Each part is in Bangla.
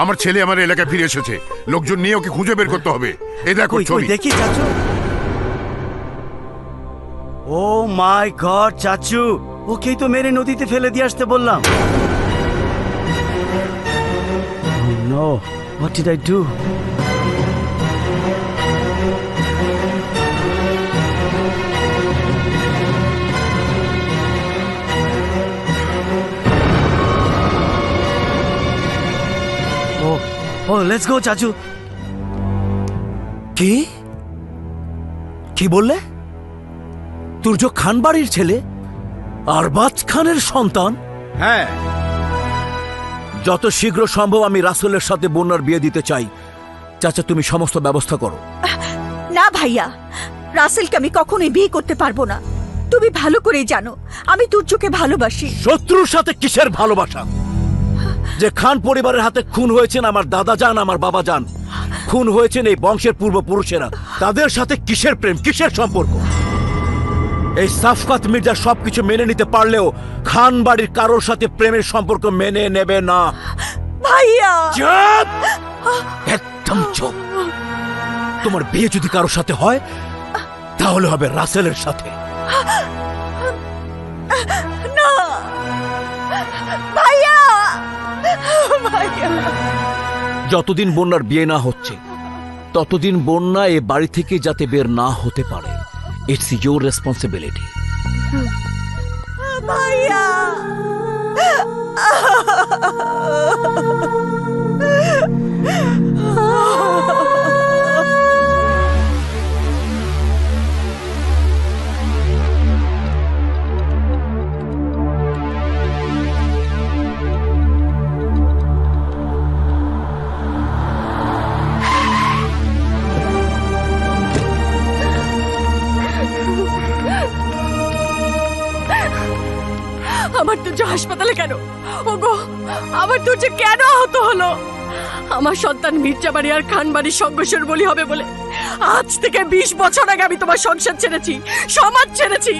আমার ছেলে আমার এলাকায় ফিরে এসেছে, লোকজন নিয়ে ওকে খুঁজে বের করতে হবে। এই দেখো ছবি। দেখি চাচু। ও মাই গড চাচু, ওকেই তো মেরে নদীতে ফেলে দিয়ে আসতে বললাম। No, what did I do? Oh let's go চাচু। কি কি বললে? তুর্য খান বাড়ির ছেলে আরবাজ খানের সন্তান? হ্যাঁ, যত শীঘ্র সম্ভব আমি রাসেলের সাথে বন্যার বিয়ে দিতে চাই। চাচা, তুমি সমস্ত ব্যবস্থা করো। না ভাইয়া, রাসেলকে আমি কখনোই বিয়ে করতে পারবো না। তুমি ভালো করেই জানো আমি তুর্যকে ভালোবাসি। শত্রুর সাথে কিসের ভালোবাসা? যে খান পরিবারের হাতে খুন হয়েছেন আমার দাদা যান, আমার বাবা যান, খুন হয়েছেন এই বংশের পূর্বপুরুষেরা, তাদের সাথে কিসের প্রেম, কিসের সম্পর্ক? এই সাফকাত মির্জা সবকিছু মেনে নিতে পারলেও খান বাড়ির কারোর সাথে প্রেমের সম্পর্ক মেনে নেবে না। ভাইয়া চুপ! একদম চুপ! তোমার বিয়ে যদি কারোর সাথে হয় তাহলে হবে রাসেলের সাথে। না ভাইয়া, ভাইয়া। যতদিন বন্যার বিয়ে না হচ্ছে ততদিন বন্যা এ বাড়ি থেকে যাতে বের না হতে পারে, ইটস ইয়োর রেসপন্সিবিলিটি। ভাইয়া আমার তুর্য হাসপাতালে কেন? ওগো, আমার তুর্য কেন আহত হলো? আমার সন্তান মির্জাবাড়ি আর খানবাড়ির সংঘর্ষের বলি হবে বলে আজ থেকে 20 বছর আগে আমি তোমার সংসার ছেড়েছি, সমাজ ছেড়েছি,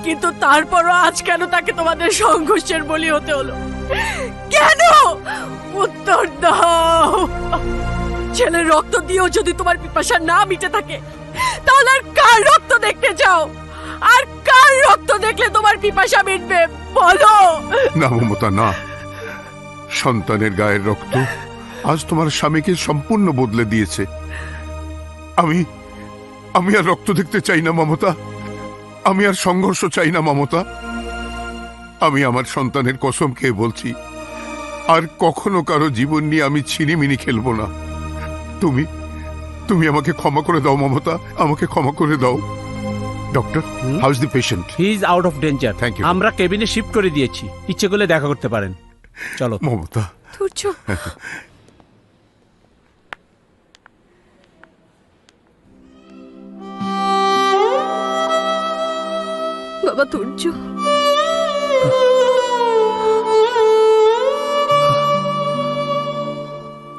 কিন্তু তারপরও আজ কেন তাকে তোমাদের সংঘর্ষের বলি হতে হলো? কেন? উত্তর দাও। ছেলের রক্ত দিয়েও যদি তোমার পিপাসা না মিটে থাকে তাহলে আর কার রক্ত দেখতে চাও? আর কার রক্ত দেখলে তোমার পিপাসা মিটবে বলো? না মমতা, না। সন্তানের গায়ের রক্ত আজ তোমার স্বামীকে সম্পূর্ণ বদলে দিয়েছে। আমি আর রক্ত দেখতে চাই না মমতা। আমি আর সংঘর্ষ চাই না মমতা। আমি আমার সন্তানের কসম খেয়ে বলছি, আর কখনো কারো জীবন নিয়ে আমি ছিনিমিনি খেলবো না। তুমি আমাকে ক্ষমা করে দাও মমতা, আমাকে ক্ষমা করে দাও। Doctor, how is the patient? He is out of danger. Thank you. আমরা কেবিনে শিফট করে দিয়েছি, ইচ্ছে করলে দেখা করতে পারেন। চলো। মমতা, তুর্য, বাবা তুর্য,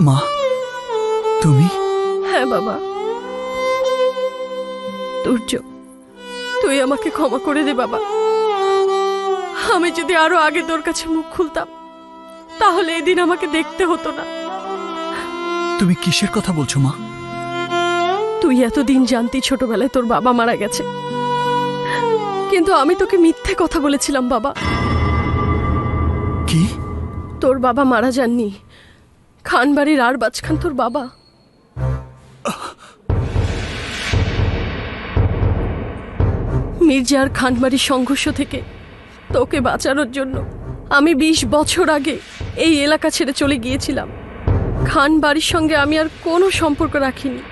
মা তুমি? হ্যাঁ বাবা। তুর্য, তুই আমাকে ক্ষমা করে দে বাবা। আমি যদি আরো আগে তোর কাছে মুখ খুলতাম তাহলে এদিন আমাকে দেখতে হতো না। তুমি কিসের কথা বলছো মা? তুই এতদিন জানতি ছোটবেলায় তোর বাবা মারা গেছে, কিন্তু আমি তোকে মিথ্যে কথা বলেছিলাম বাবা। কি? তোর বাবা মারা যাননি, খানবাড়ির আরবাজ খান তোর বাবা। মির্জা আর খানবাড়ির সংঘর্ষ থেকে তোকে বাঁচানোর জন্য আমি 20 বছর আগে এই এলাকা ছেড়ে চলে গিয়েছিলাম। খানবাড়ির সঙ্গে আমি আর কোনো সম্পর্ক রাখিনি।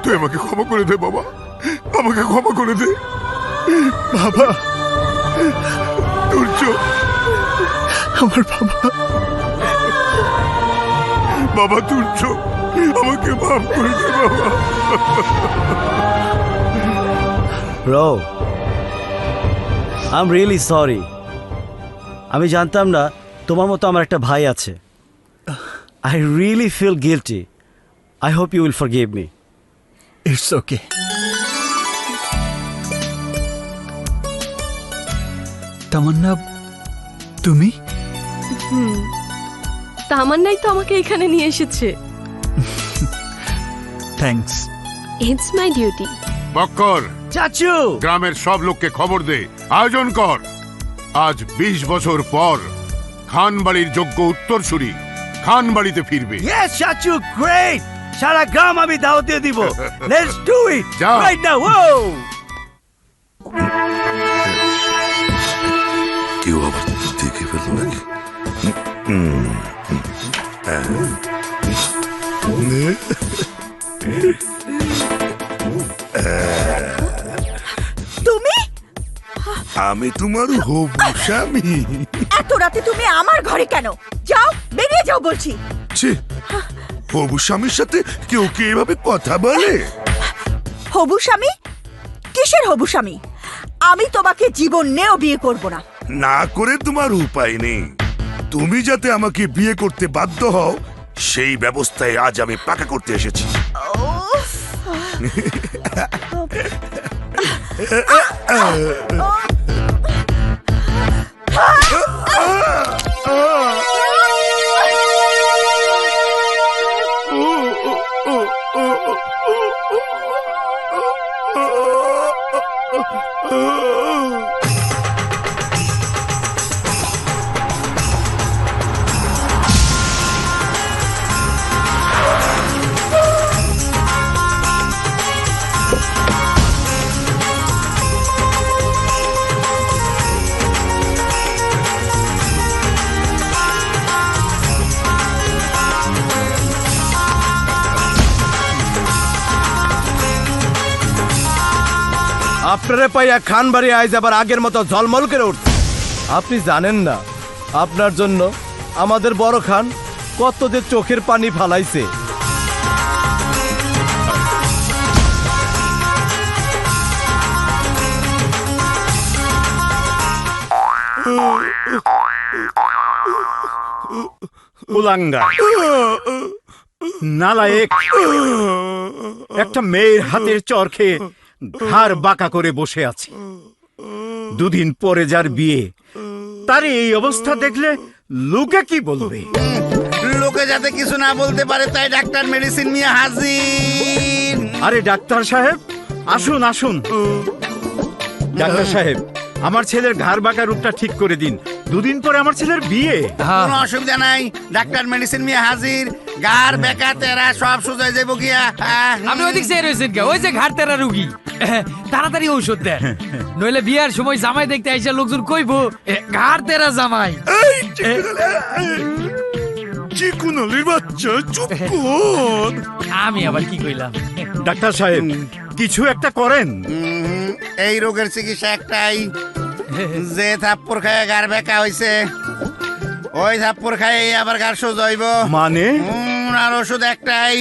তুই আমাকে ক্ষমা করে দে বাবা, আমাকে ক্ষমা করে দে বাবা। তুর্য, আমার বাবা। বাবা তুর্য, আমাকে মাফ করে দে বাবা। Bro, I am really sorry. আমি জানতাম না তোমার মতো আমার একটা ভাই আছে। I really feel guilty. I hope you will forgive me. It's okay. Tamanna, তুমি? তামান্নাই তো আমাকে এখানে নিয়ে এসেছে। Thanks. It's my duty. Bakkar, চাচু, গ্রামের সব লোককে খবর দে, আয়োজন কর। আজ 20 বছর পর খানবাড়ির যোগ্য উত্তরসূরি খানবাড়িতে ফিরবে। yes চাচু, great. সারা গ্রাম আমি দাওয়াত দিয়ে দিব। Let's do it যাও। right now. Whoa! কেউ আবার দেখে ফেলল নাকি? তুমি আমি তোমার হবু স্বামী। এত রাতে তুমি আমার ঘরে কেন? যাও, বেরিয়ে যাও বলছি। ছি, হবু স্বামীর সাথে কেউ কি এভাবে কথা বলে? হবু স্বামী? কিসের হবু স্বামী? আমি তোমাকে জীবনেও বিয়ে করব না। না করে তোমার উপায় নেই। তুমি যাতে আমাকে বিয়ে করতে বাধ্য হও সেই ব্যবস্থায় আজ আমি পাকা করতে এসেছি। আপনারে পাইয়া খানবাড়ি আইজ আবার আগের মতো ঝলমল করে উঠছে। আপনি জানেন না আপনার জন্য আমাদের বড় খান কত যে চোখের পানি ফালাইছে। উলাঙ্গা, নালায়েক, একটা মেয়ের হাতের চর খেয়ে ঘাড় বাঁকা করে বসে আছে। দুদিন পরে যার বিয়ে, তার এই অবস্থা দেখলে লোকে কি বলবে? লোকে যাতে কিছু না বলতে পারে তাই ডাক্তার মেডিসিন নিয়ে হাজির। আরে ডাক্তার সাহেব, আসুন আসুন। ডাক্তার সাহেব, আমার ছেলের ঘাড় বাঁকা রূপটা ঠিক করে দিন। দুদিন পরে আমার ছেলের বিয়ে। কোনো অসুবিধা নাই, ডাক্তার মেডিসিন নিয়ে হাজির। গার বেকা তেরা সব সোজা যাবো গিয়া। আপনি ওইদিক চেয়ে রয়েছেন কে? ওই যে ঘাড় তেরা রুগী, তাড়াতাড়ি ঔষধ দেন, নইলে বিয়ার সময় জামাই দেখতে আইসা লোকজন কইবো ঘাড় তেরা জামাই। চিকুনলির বাচ্চা, চুপ কর। আমি আবার কি কইলাম? ডাক্তার সাহেব, কিছু একটা করেন। এই রোগের চিকিৎসা একটাই, যে থাপ্পড় খায় গার বেকা হইছে ওই থাপ্পড় খায় আবার গার সোজা হইব। মানে? আর ওষুধ একটাই,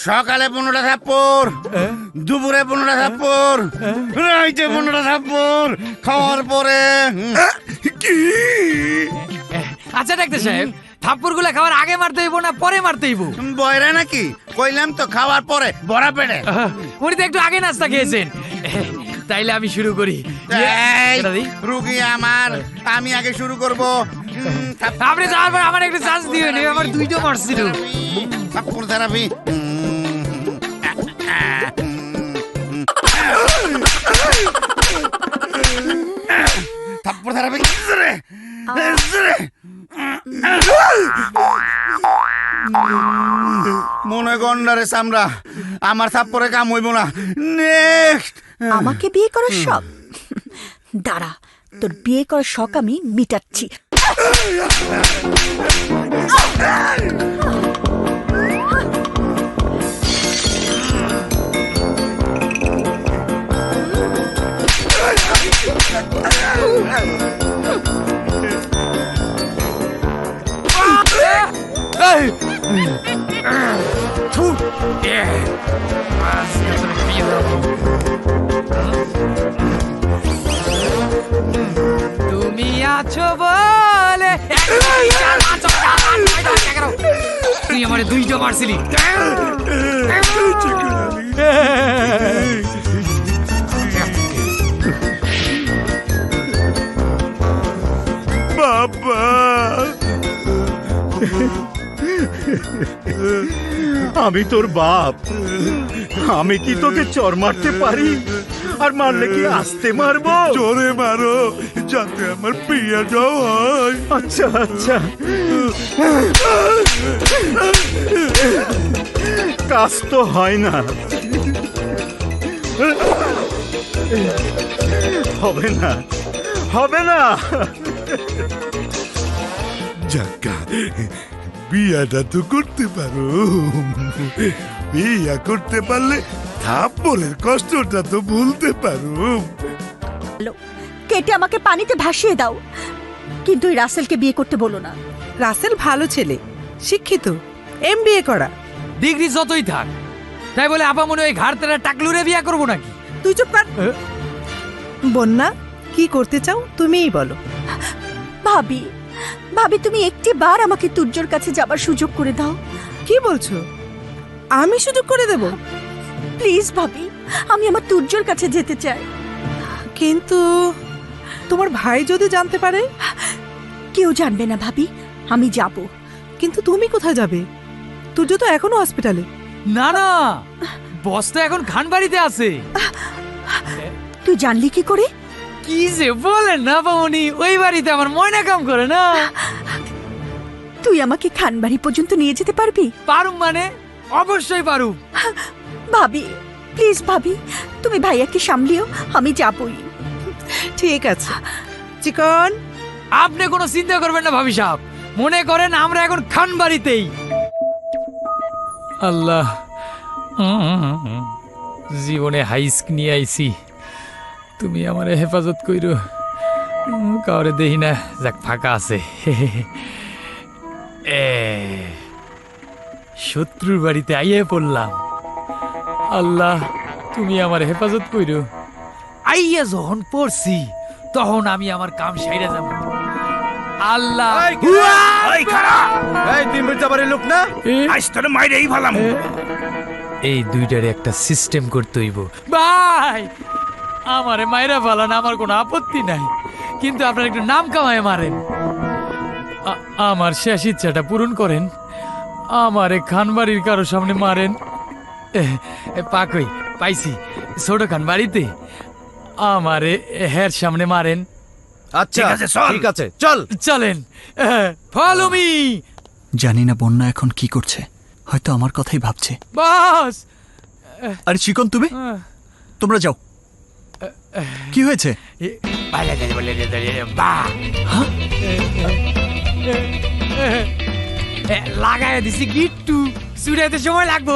সকালে 15টা থাপ্পড়, দুপুরে 15টা থাপ্পড়, রাইতে 15টা থাপ্পড় খাওয়ার পরে। কি? আচ্ছা ডাক্তার সাহেব, থাপ্পড় গুলা খাওয়ার আগে মারতে হইব না পরে মারতে হইব? বয়রা নাকি? কইলাম তো খাওয়ার পরে, ভরা পেটে। উনি তো একটু আগে নাস্তা খেয়েছেন। তাইলে আমি শুরু করি। রুগী আমার, আমি আগে শুরু করব। আপনি যাওয়ার পর আমার একটু চান্স দিবেন, আমার 2টা মারছিল। থাপ্পড় থেরাপি। থাপ্পড় থেরাপি। মনে গন্ডারে চামড়া, আমার থাপ্পড়ে কাম হইব না। নেক্সট। আমাকে বিয়ে করার শখ? দাঁড়া, তোর বিয়ে করার শখ আমি মিটাচ্ছি। তুমি আছো বলে তুই আমারে দুইটা মারছিলি। বাবা আমি তোর বাপ, আমি কি তোকে চর মারতে পারি? আর মারলে কি আস্তে মারবো? জোরে মারো যাতে আমার বিয়েটাও হয়। আচ্ছা আচ্ছা, কাজ তো হয় না। হবে না, হবে না। যাকা বিয়াটা তো করতে পারো, বিয়া করতে পারলে থাপ্পড়ের কষ্টটা তো ভুলতে পারো। কেটে আমাকে পানিতে ভাসিয়ে দাও, কিন্তু ওই রাসেলকে বিয়ে করতে বলো না। রাসেল ভালো ছেলে, শিক্ষিত, এমবিএ করা। ডিগ্রি যতই থাক, তাই বলে আপা মনে ওই ঘাড় তেরা টাকলুরে বিয়া করবো নাকি? তুই চুপ কর। বন্যা, কি করতে চাও তুমিই বলো। ভাবি, ভাবি তুমি একটি বার আমাকে তুর্যর কাছে যাবার সুযোগ করে দাও। কি বলছো? আমি সুযোগ করে দেব? প্লিজ ভাবি, আমি আমার তুর্যর কাছে যেতে চাই। কিন্তু তোমার ভাই যদি জানতে পারে? কেউ জানবে না ভাবি, আমি যাব। কিন্তু তুমি কোথায় যাবে? তুর্য তো এখনো হসপিটালে। না না, বস তো এখন খানবাড়িতে আছে। তুই জানলি কি করে? কি যে বলেন না পামনি, ওই বাড়িতে আমার ময়না কাম করে না। তুই আমাকে খানবাড়ি পর্যন্ত নিয়ে যেতে পারবি? পারুম মানে অবশ্যই পারুম। ভাবি প্লিজ ভাবি, তুমি ভাইয়াকে সামলিও, আমি যাবই। ঠিক আছে চিকন, আপনি কোনো চিন্তা করবেন না ভাবি সাহেব, মনে করেন আমরা এখন খানবাড়িতেই। আল্লাহ, জীবনে হাইস্ক নিয়ে আইছি, তুমি আমার হেফাজত কইরো। কাউরে দেখি না, যাক ফাঁকা আছে। শত্রুর বাড়িতে আইয়ে পড়লাম। আল্লাহ, তুমি আমার হেফাজত কইরো। আইয়া যখন পড়ছি তখন আমি আমার কাম সাইরা যাব। আল্লাহ, লোক না, এই দুইটারে একটা সিস্টেম করতে হইব। ভাই, আমারে মাইরা ফালান আমার কোনো আপত্তি নাই, কিন্তু আপনার একটু নাম কামায় মারেন। আমার শেষ ইচ্ছাটা পূরণ করেন, আমারে খানবাড়ির কারো সামনে মারেন। পাকই পাইছি, ছোট খানবাড়িতে আমারে হের সামনে মারেন। আচ্ছা ঠিক আছে, চল চলেন, ফলো মি। জানি না বন্যা এখন কি করছে, হয়তো আমার কথাই ভাবছে। বস, আরে চিকন, তুমি তোমরা যাও। কি হয়েছে? লাগাই দিছি গিট্টু, চুড়াইতে সময় লাগবো।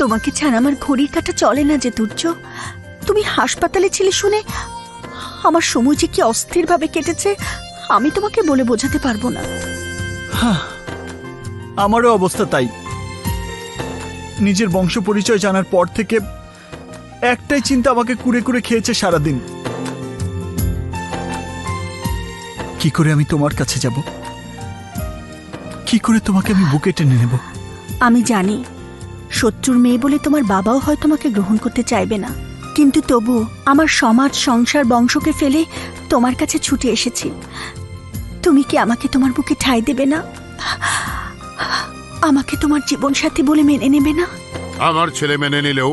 তোমাকে ছাড়া আমার ঘড়ির কাঁটা চলে না যে তুর্য। তুমি হাসপাতালে ছিলে শুনে আমার সময় যে কি অস্থির ভাবে কেটেছে আমি তোমাকে বলে বোঝাতে পারবো না। আমারও অবস্থা তাই। নিজের বংশ পরিচয় জানার পর থেকে একটাই চিন্তা আমাকে কুরে কুরে খেয়েছে সারাদিন। কি করে আমি তোমার কাছে যাব, কি করে তোমাকে আমি বুকে টেনে নেব। আমি জানি শত্রুর মেয়ে বলে তোমার বাবাও হয়তো তোমাকে গ্রহণ করতে চাইবে না, কিন্তু তবু আমার সমাজ সংসার বংশকে ফেলে তোমার কাছে ছুটে এসেছি। তুমি কি আমাকে তোমার বুকে ঠাঁই দেবে না? আমাকে তোমার জীবন সাথী বলে মেনে নেবে না? আমার ছেলে মেনে নিলেও